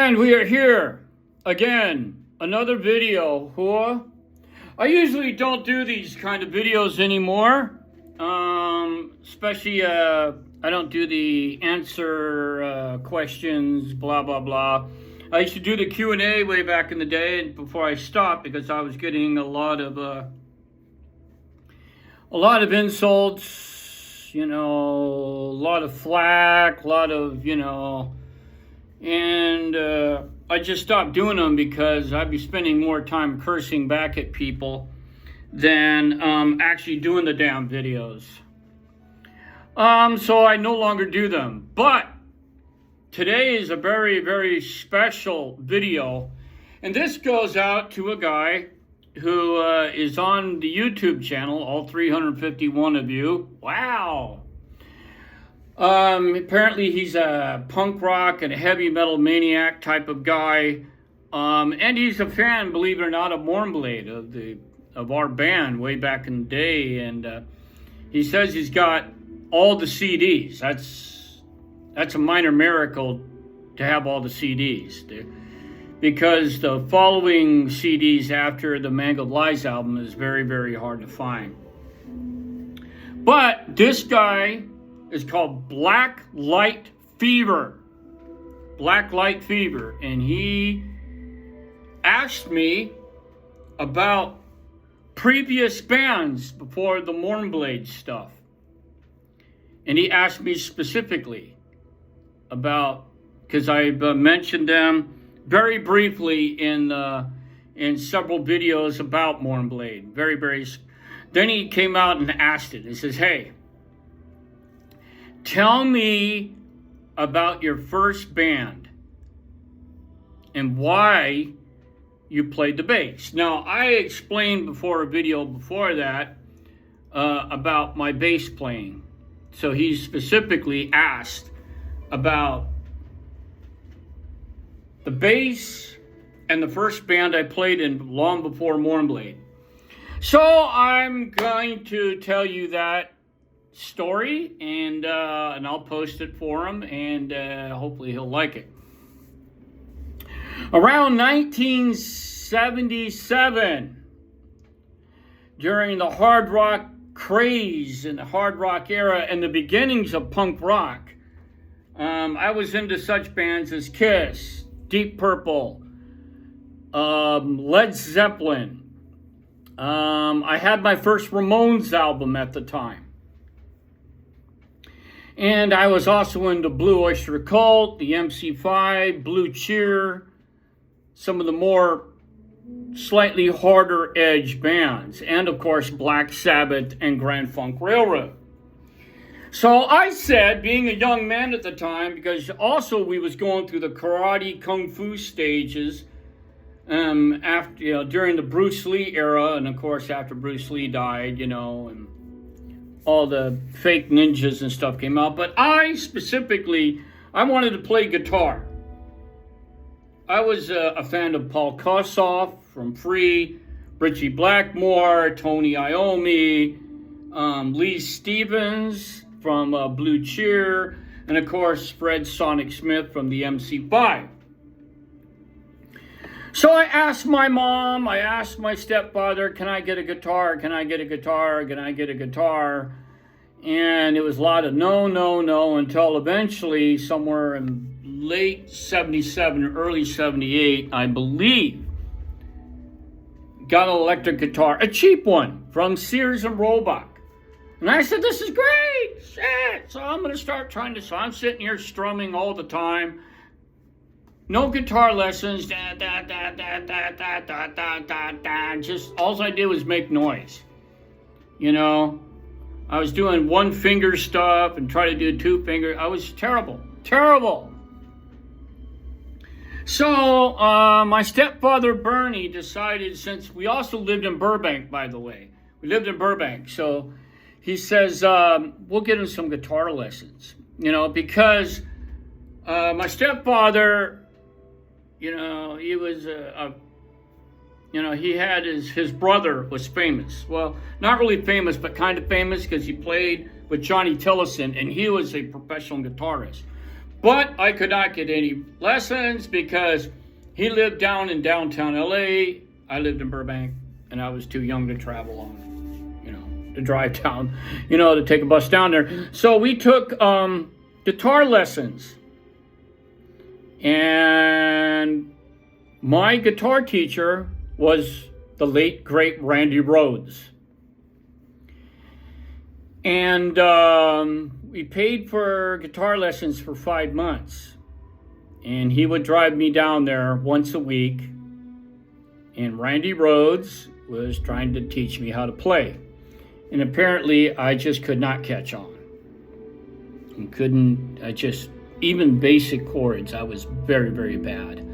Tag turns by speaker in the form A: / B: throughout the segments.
A: And we are here again, another video. I usually don't do these kind of videos anymore. Especially I don't do the answer questions, blah blah blah. I used to do the Q&A way back in the day before I stopped because I was getting a lot of insults, a lot of flack, a lot of, and I just stopped doing them because I'd be spending more time cursing back at people than actually doing the damn videos. So I no longer do them. But today is a very, very special video. And this goes out to a guy who is on the YouTube channel, all 351 of you. Wow. Apparently he's a punk rock and a heavy metal maniac type of guy. And he's a fan, believe it or not, of Mournblade, of our band way back in the day. And he says he's got all the CDs. That's a minor miracle to have all the CDs. Because the following CDs after the Mangled Lies album is very, very hard to find. But this guy is called Black Light Fever. Black Light Fever. And he asked me about previous bands before the Mournblade stuff. And he asked me specifically about, because I've mentioned them very briefly in several videos about Mournblade. Very, very. Then he came out and asked it. He says, hey, tell me about your first band and why you played the bass. Now, I explained before a video before that about my bass playing. So he specifically asked about the bass and the first band I played in long before Mournblade. So I'm going to tell you that story, and I'll post it for him, and hopefully he'll like it. Around 1977, during the hard rock craze and the hard rock era and the beginnings of punk rock, I was into such bands as Kiss, Deep Purple, Led Zeppelin. I had my first Ramones album at the time. And I was also into Blue Oyster Cult, the MC5, Blue Cheer, some of the more slightly harder edge bands, and of course Black Sabbath and Grand Funk Railroad. So I said, being a young man at the time, because also we was going through the karate kung fu stages after, during the Bruce Lee era, and of course after Bruce Lee died, and all the fake ninjas and stuff came out. But I wanted to play guitar. I was a fan of Paul Kossoff from Free, Richie Blackmore, Tony Iommi, Lee Stevens from Blue Cheer, and of course Fred Sonic Smith from the MC5. So I asked my mom, I asked my stepfather, can I get a guitar? Can I get a guitar? Can I get a guitar? And it was a lot of no, no, no, until eventually somewhere in late 77, early 78, I believe, got an electric guitar, a cheap one from Sears and Roebuck. And I said, this is great, shit. So I'm going to start trying to, so I'm sitting here strumming all the time. No guitar lessons, just all I did was make noise. I was doing one finger stuff and try to do two finger. I was terrible. So my stepfather Bernie decided, since we also lived in Burbank, by the way, we lived in Burbank, so he says, we'll get him some guitar lessons, because my stepfather, he was he had his brother was famous. Well, not really famous, but kind of famous, because he played with Johnny Tillotson, and he was a professional guitarist. But I could not get any lessons because he lived down in downtown LA. I lived in Burbank, and I was too young to travel on, to drive down, to take a bus down there. So we took guitar lessons. And my guitar teacher was the late, great Randy Rhoads. And we paid for guitar lessons for 5 months. And he would drive me down there once a week. And Randy Rhoads was trying to teach me how to play. And apparently I just could not catch on. Even basic chords, I was very, very bad.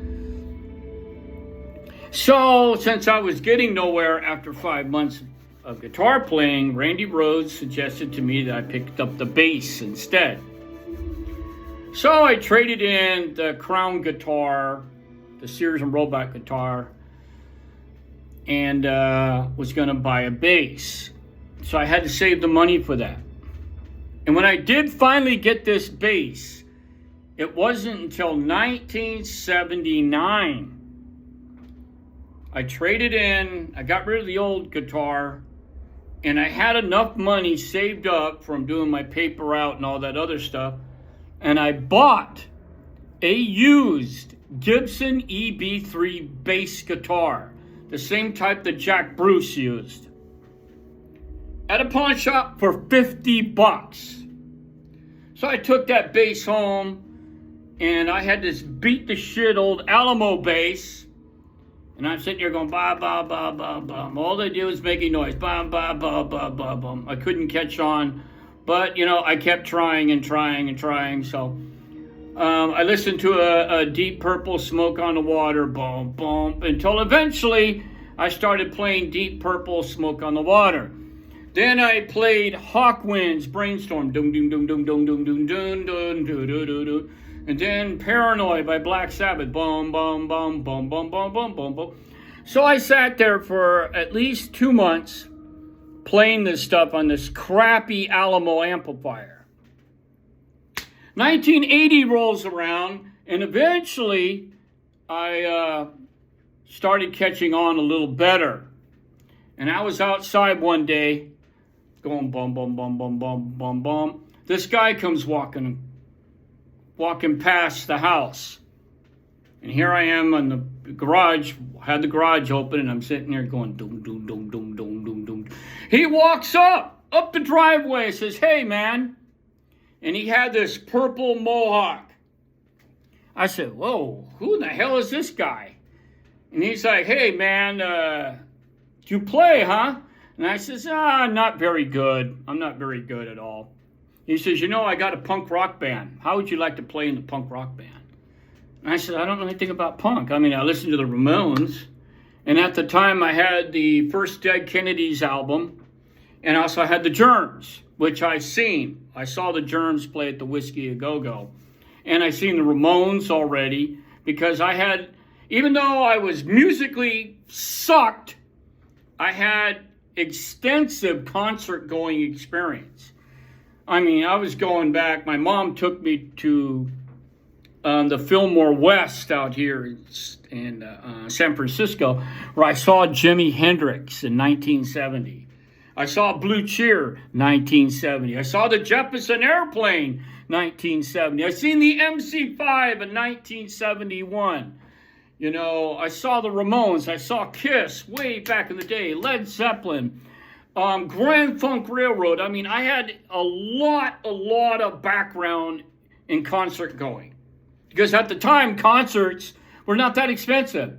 A: So, since I was getting nowhere after 5 months of guitar playing, Randy Rhoads suggested to me that I picked up the bass instead. So I traded in the Crown guitar, the Sears and Roebuck guitar, and was going to buy a bass. So I had to save the money for that. And when I did finally get this bass, it wasn't until 1979. I traded in, I got rid of the old guitar, and I had enough money saved up from doing my paper route and all that other stuff, and I bought a used Gibson EB3 bass guitar, the same type that Jack Bruce used, at a pawn shop for $50. So I took that bass home, and I had this beat the shit old Alamo bass. And I'm sitting here going, ba, ba, ba, ba, ba. All they do is making noise. Ba, ba, ba, ba, ba, ba. I couldn't catch on. But, I kept trying and trying and trying. So I listened to a Deep Purple Smoke on the Water, boom, boom, until eventually I started playing Deep Purple Smoke on the Water. Then I played Hawkwind's Brainstorm, dum dum dum dum dum dum dum dum dum dum dum dum. And then Paranoid by Black Sabbath, boom boom boom boom boom boom boom boom boom. So I sat there for at least 2 months playing this stuff on this crappy Alamo amplifier. 1980 rolls around, and eventually I started catching on a little better. And I was outside one day, going bum, bum, bum, bum, bum, bum, bum. This guy comes walking past the house. And here I am on the garage, had the garage open, and I'm sitting there going, doom, doom, doom, doom, doom, doom, doom. He walks up the driveway, says, "Hey, man." And he had this purple Mohawk. I said, "Whoa, who the hell is this guy?" And he's like, "Hey, man, you play, huh?" And I says, "Not very good. I'm not very good at all." He says, "I got a punk rock band. How would you like to play in the punk rock band?" And I said, "I don't know anything about punk. I listened to the Ramones. And at the time, I had the first Dead Kennedys album. And also I had the Germs, which I seen. I saw the Germs play at the Whiskey A Go-Go. And I seen the Ramones already because even though I was musically sucked, I had extensive concert-going experience. I was going back. My mom took me to the Fillmore West out here in San Francisco, where I saw Jimi Hendrix in 1970. I saw Blue Cheer, 1970. I saw the Jefferson Airplane, 1970. I seen the MC5 in 1971. I saw the Ramones. I saw Kiss way back in the day. Led Zeppelin. Grand Funk Railroad. I had a lot of background in concert going. Because at the time, concerts were not that expensive.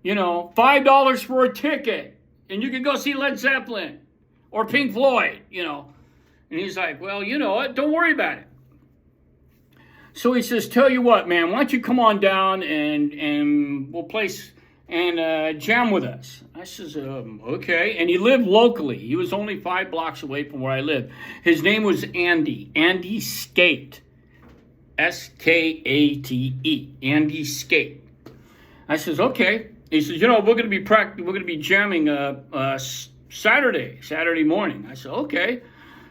A: $5 for a ticket. And you could go see Led Zeppelin or Pink Floyd, And he's like, "Well, you know what? Don't worry about it." So he says, "Tell you what, man, why don't you come on down and we'll play and jam with us." I says, "Okay." And he lived locally. He was only 5 blocks away from where I lived. His name was Andy Skate. Skate. Andy Skate. I says, "Okay." He says, "We're going to be jamming Saturday morning." I said, "Okay."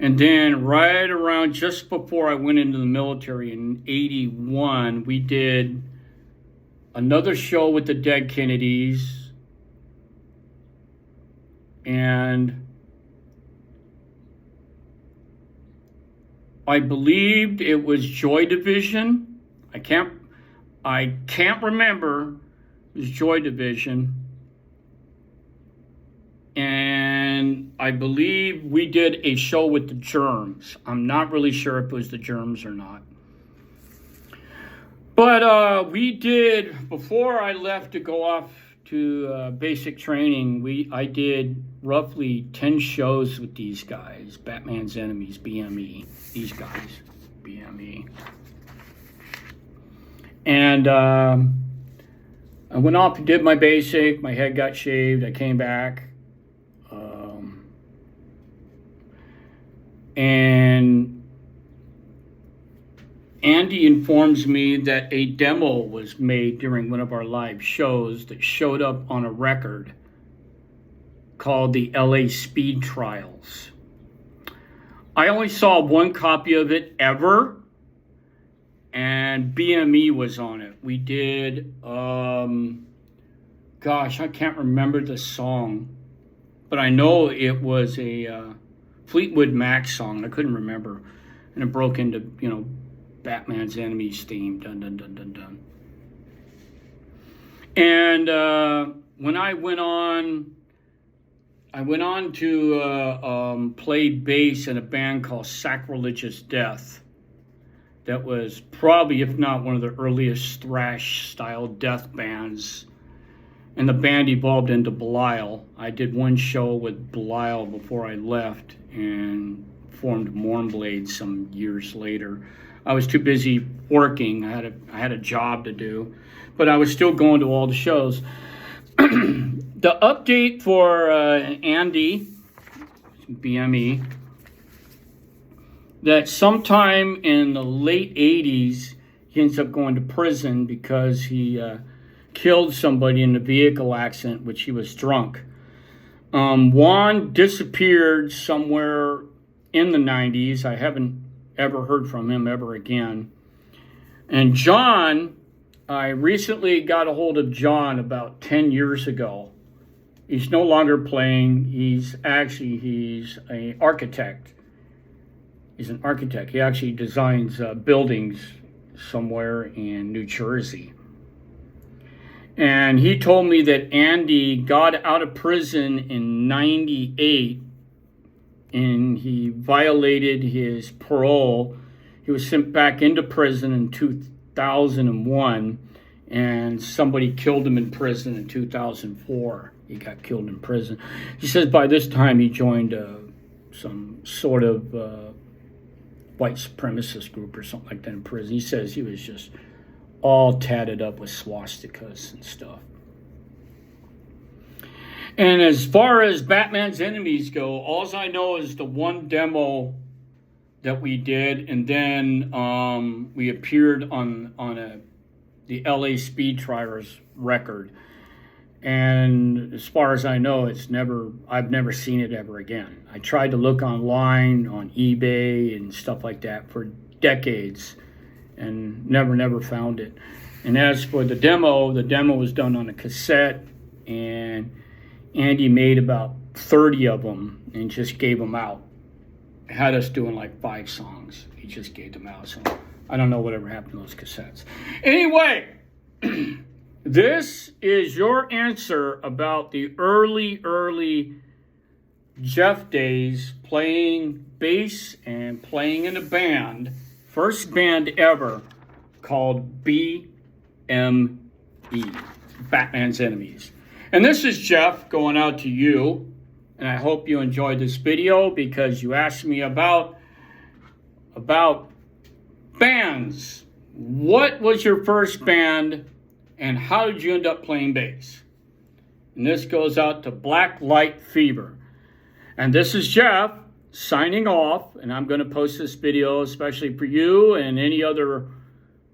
A: And then right around just before I went into the military in 81, we did another show with the Dead Kennedys. And I believed it was Joy Division. I can't remember. It was Joy Division. And I believe we did a show with the Germs. I'm not really sure if it was the Germs or not. But we did, before I left to go off to basic training, I did roughly 10 shows with these guys. Batman's Enemies, BME. These guys, BME. And I went off and did my basic. My head got shaved. I came back. And Andy informs me that a demo was made during one of our live shows that showed up on a record called the LA Speed Trials. I only saw one copy of it ever, and BME was on it. We did, gosh, I can't remember the song, but I know it was a Fleetwood Mac song. I couldn't remember. And it broke into, Batman's Enemies theme. Dun, dun, dun, dun, dun. And when I went on to play bass in a band called Sacrilegious Death. That was probably, if not one of the earliest thrash-style death bands. And the band evolved into Belial. I did one show with Belial before I left and formed Mournblade some years later. I was too busy working. I had a job to do, but I was still going to all the shows. The update for Andy, BME, that sometime in the late 80s, he ends up going to prison because he killed somebody in a vehicle accident, which he was drunk. Juan disappeared somewhere in the 90s. I haven't ever heard from him ever again. And John, I recently got a hold of John about 10 years ago. He's no longer playing. He's an architect. He's an architect. He actually designs buildings somewhere in New Jersey. And he told me that Andy got out of prison in 98 and he violated his parole. He was sent back into prison in 2001 and somebody killed him in prison in 2004. He got killed in prison. He says by this time he joined some sort of white supremacist group or something like that in prison. He says he was just all tatted up with swastikas and stuff. And as far as Batman's Enemies go, all I know is the one demo that we did, and then we appeared on the LA Speed Trials record. And as far as I know, I've never seen it ever again. I tried to look online on eBay and stuff like that for decades and never found it. And as for the demo was done on a cassette, and Andy made about 30 of them and just gave them out. Had us doing like 5 songs. He just gave them out. So I don't know whatever happened to those cassettes. Anyway, this is your answer about the early Jeff days playing bass and playing in a band. First band ever called BME, Batman's Enemies. And this is Jeff going out to you. And I hope you enjoyed this video because you asked me about bands. What was your first band and how did you end up playing bass? And this goes out to Black Light Fever. And this is Jeff signing off, and I'm going to post this video especially for you and any other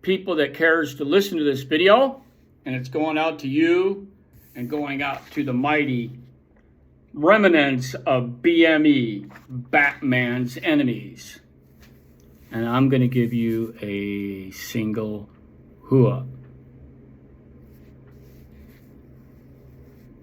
A: people that cares to listen to this video. And it's going out to you and going out to the mighty remnants of BME, Batman's enemies. And I'm going to give you a single hua.